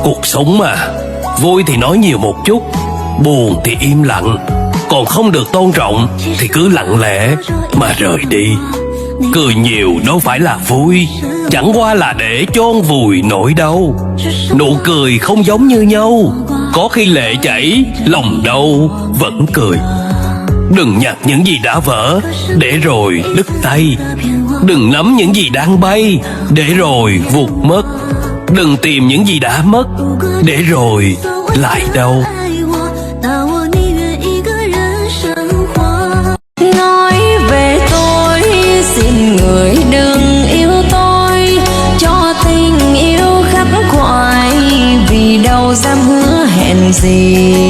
Cuộc sống mà, vui thì nói nhiều một chút, buồn thì im lặng. Còn không được tôn trọng thì cứ lặng lẽ mà rời đi. Cười nhiều đâu phải là vui, chẳng qua là để chôn vùi nỗi đau. Nụ cười không giống như nhau, có khi lệ chảy, lòng đau vẫn cười. Đừng nhặt những gì đã vỡ, để rồi đứt tay. Đừng nắm những gì đang bay, để rồi vụt mất. Đừng tìm những gì đã mất, để rồi lại đau. Nói về tôi, xin người đừng yêu tôi, cho tình yêu khắc khoải, vì đâu dám hứa hẹn gì.